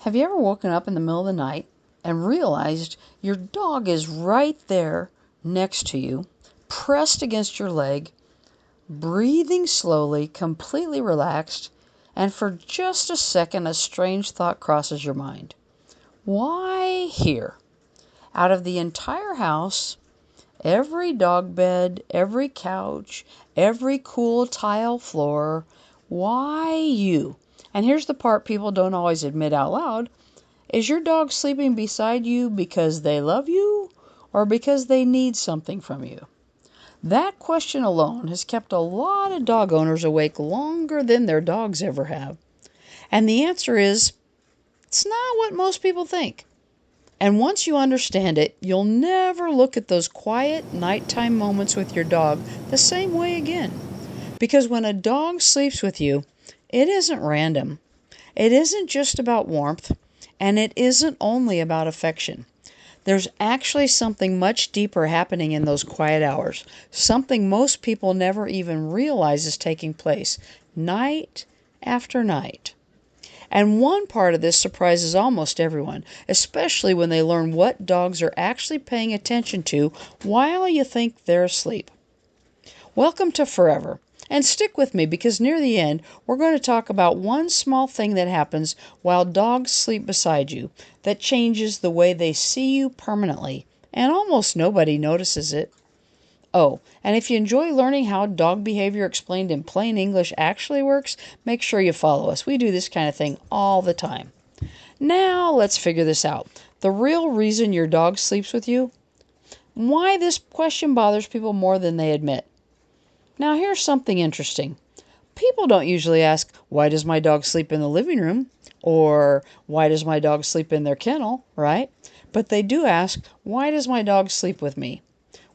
Have you ever woken up in the middle of the night and realized your dog is right there next to you, pressed against your leg, breathing slowly, completely relaxed, and for just a second a strange thought crosses your mind. Why here? Out of the entire house, every dog bed, every couch, every cool tile floor, why you? And here's the part people don't always admit out loud. Is your dog sleeping beside you because they love you or because they need something from you? That question alone has kept a lot of dog owners awake longer than their dogs ever have. And the answer is, it's not what most people think. And once you understand it, you'll never look at those quiet nighttime moments with your dog the same way again. Because when a dog sleeps with you, it isn't random. It isn't just about warmth, and it isn't only about affection. There's actually something much deeper happening in those quiet hours, something most people never even realize is taking place, night after night. And one part of this surprises almost everyone, especially when they learn what dogs are actually paying attention to while you think they're asleep. Welcome to FurEver. And stick with me because near the end, we're going to talk about one small thing that happens while dogs sleep beside you that changes the way they see you permanently, and almost nobody notices it. Oh, and if you enjoy learning how dog behavior explained in plain English actually works, make sure you follow us. We do this kind of thing all the time. Now let's figure this out. The real reason your dog sleeps with you? Why this question bothers people more than they admit. Now here's something interesting. People don't usually ask, why does my dog sleep in the living room? Or why does my dog sleep in their kennel, right? But they do ask, why does my dog sleep with me?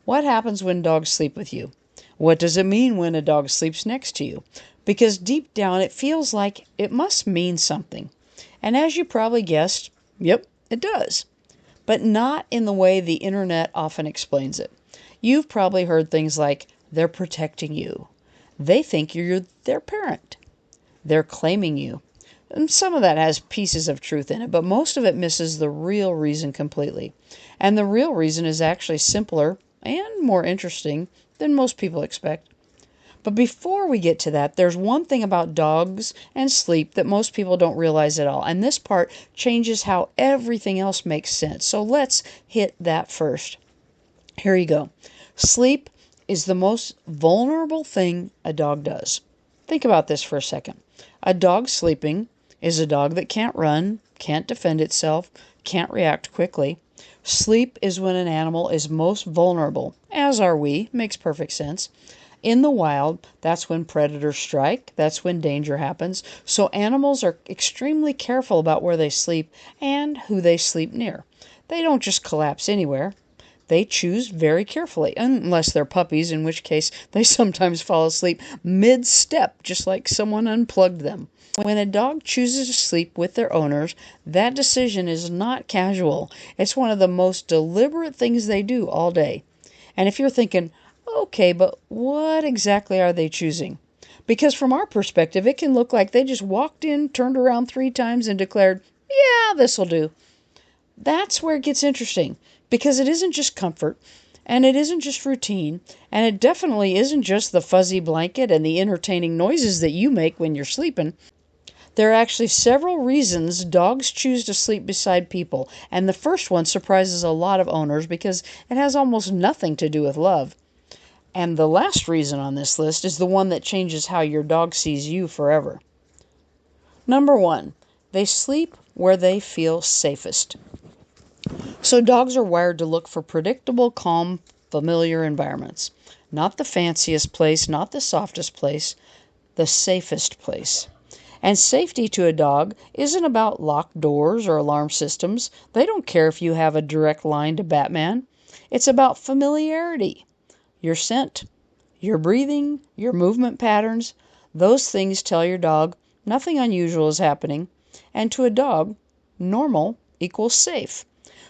What happens when dogs sleep with you? What does it mean when a dog sleeps next to you? Because deep down it feels like it must mean something. And as you probably guessed, yep, it does. But not in the way the internet often explains it. You've probably heard things like, they're protecting you. They think you're their parent. They're claiming you. And some of that has pieces of truth in it, but most of it misses the real reason completely. And the real reason is actually simpler and more interesting than most people expect. But before we get to that, there's one thing about dogs and sleep that most people don't realize at all. And this part changes how everything else makes sense. So let's hit that first. Here you go. Sleep is the most vulnerable thing a dog does. Think about this for a second. A dog sleeping is a dog that can't run, can't defend itself, can't react quickly. Sleep is when an animal is most vulnerable, as are we, makes perfect sense. In the wild, that's when predators strike, that's when danger happens, so animals are extremely careful about where they sleep and who they sleep near. They don't just collapse anywhere. They choose very carefully, unless they're puppies, in which case they sometimes fall asleep mid-step, just like someone unplugged them. When a dog chooses to sleep with their owners, that decision is not casual. It's one of the most deliberate things they do all day. And if you're thinking, okay, but what exactly are they choosing? Because from our perspective, it can look like they just walked in, turned around 3 times, and declared, yeah, this'll do. That's where it gets interesting. Because it isn't just comfort, and it isn't just routine, and it definitely isn't just the fuzzy blanket and the entertaining noises that you make when you're sleeping. There are actually several reasons dogs choose to sleep beside people, and the first one surprises a lot of owners because it has almost nothing to do with love. And the last reason on this list is the one that changes how your dog sees you forever. Number 1, they sleep where they feel safest. So dogs are wired to look for predictable, calm, familiar environments. Not the fanciest place, not the softest place, the safest place. And safety to a dog isn't about locked doors or alarm systems. They don't care if you have a direct line to Batman. It's about familiarity. Your scent, your breathing, your movement patterns, those things tell your dog nothing unusual is happening. And to a dog, normal equals safe.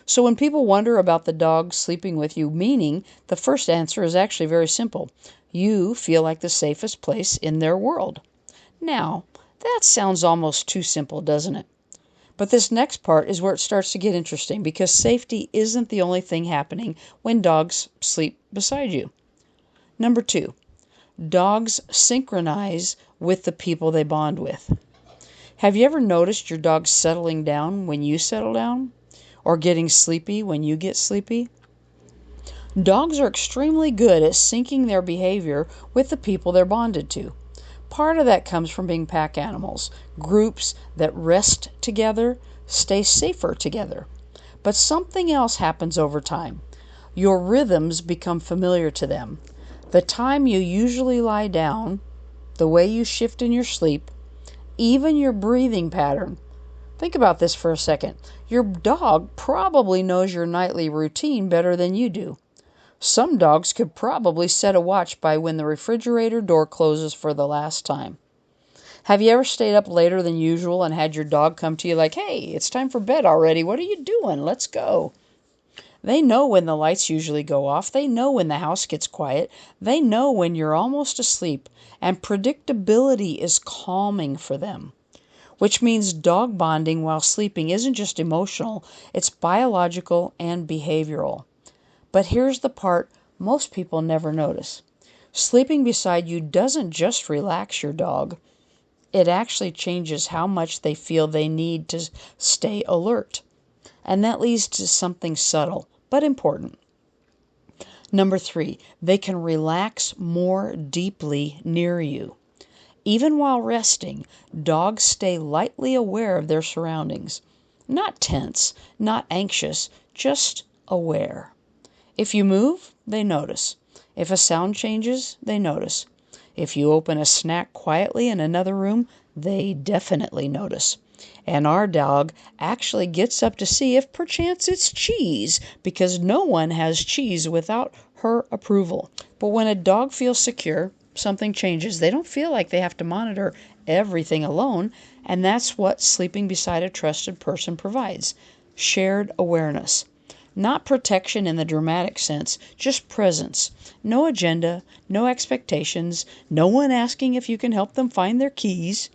So when people wonder about the dog sleeping with you meaning, the first answer is actually very simple. You feel like the safest place in their world. Now, that sounds almost too simple, doesn't it? But this next part is where it starts to get interesting because safety isn't the only thing happening when dogs sleep beside you. Number 2, dogs synchronize with the people they bond with. Have you ever noticed your dog settling down when you settle down? Or getting sleepy when you get sleepy? Dogs are extremely good at syncing their behavior with the people they're bonded to. Part of that comes from being pack animals. Groups that rest together stay safer together. But something else happens over time. Your rhythms become familiar to them. The time you usually lie down, the way you shift in your sleep, even your breathing pattern. Think about this for a second. Your dog probably knows your nightly routine better than you do. Some dogs could probably set a watch by when the refrigerator door closes for the last time. Have you ever stayed up later than usual and had your dog come to you like, "Hey, it's time for bed already. What are you doing? Let's go." They know when the lights usually go off. They know when the house gets quiet. They know when you're almost asleep. And predictability is calming for them. Which means dog bonding while sleeping isn't just emotional, it's biological and behavioral. But here's the part most people never notice. Sleeping beside you doesn't just relax your dog. It actually changes how much they feel they need to stay alert. And that leads to something subtle, but important. Number 3, they can relax more deeply near you. Even while resting, dogs stay lightly aware of their surroundings. Not tense, not anxious, just aware. If you move, they notice. If a sound changes, they notice. If you open a snack quietly in another room, they definitely notice. And our dog actually gets up to see if perchance it's cheese, because no one has cheese without her approval. But when a dog feels secure, something changes. They don't feel like they have to monitor everything alone, and that's what sleeping beside a trusted person provides. Shared awareness. Not protection in the dramatic sense, just presence. No agenda, no expectations, no one asking if you can help them find their keys.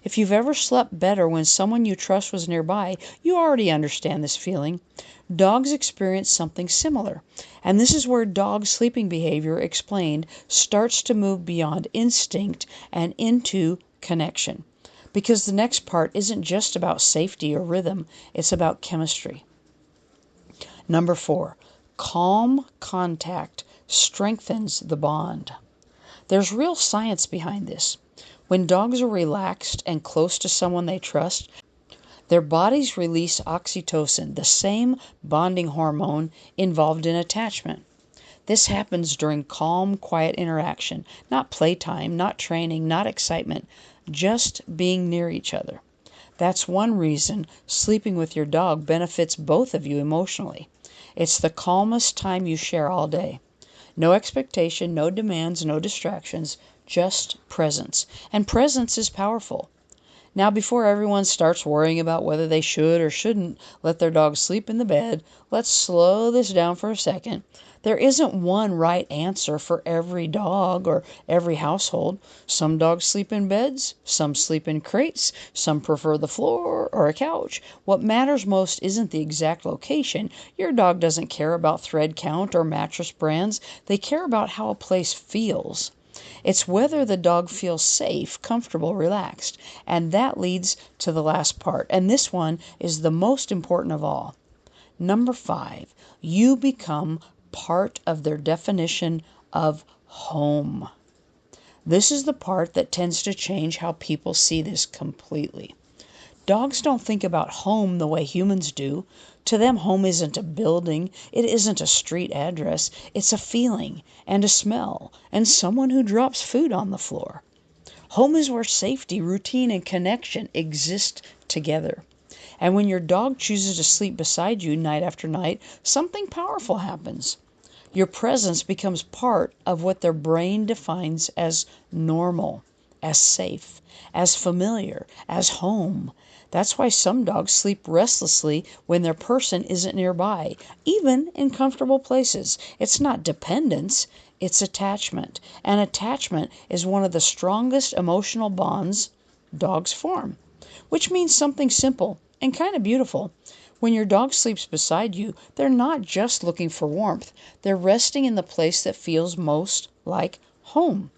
If you've ever slept better when someone you trust was nearby, you already understand this feeling. Dogs experience something similar. And this is where dog sleeping behavior explained starts to move beyond instinct and into connection. Because the next part isn't just about safety or rhythm, it's about chemistry. Number 4, calm contact strengthens the bond. There's real science behind this. When dogs are relaxed and close to someone they trust, their bodies release oxytocin, the same bonding hormone involved in attachment. This happens during calm, quiet interaction, not playtime, not training, not excitement, just being near each other. That's one reason sleeping with your dog benefits both of you emotionally. It's the calmest time you share all day. No expectation, no demands, no distractions, just presence. And presence is powerful. Now, before everyone starts worrying about whether they should or shouldn't let their dog sleep in the bed, let's slow this down for a second. There isn't one right answer for every dog or every household. Some dogs sleep in beds, some sleep in crates, some prefer the floor or a couch. What matters most isn't the exact location. Your dog doesn't care about thread count or mattress brands. They care about how a place feels. It's whether the dog feels safe, comfortable, relaxed. And that leads to the last part. And this one is the most important of all. Number 5, you become part of their definition of home. This is the part that tends to change how people see this completely. Dogs don't think about home the way humans do. To them, home isn't a building, it isn't a street address, it's a feeling and a smell and someone who drops food on the floor. Home is where safety, routine, and connection exist together. And when your dog chooses to sleep beside you night after night, something powerful happens. Your presence becomes part of what their brain defines as normal, as safe, as familiar, as home. That's why some dogs sleep restlessly when their person isn't nearby, even in comfortable places. It's not dependence, it's attachment. And attachment is one of the strongest emotional bonds dogs form. Which means something simple. and kind of beautiful. When your dog sleeps beside you, they're not just looking for warmth, they're resting in the place that feels most like home.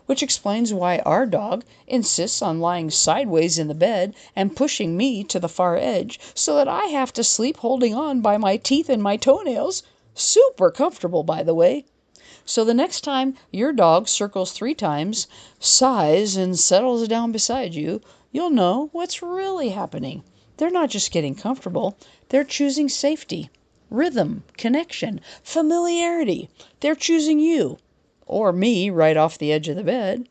Which explains why our dog insists on lying sideways in the bed and pushing me to the far edge so that I have to sleep holding on by my teeth and my toenails. Super comfortable, by the way. So the next time your dog circles 3 times, sighs, and settles down beside you, you'll know what's really happening. They're not just getting comfortable, they're choosing safety, rhythm, connection, familiarity. They're choosing you, or me right off the edge of the bed.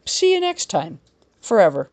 See you next time. FurEver.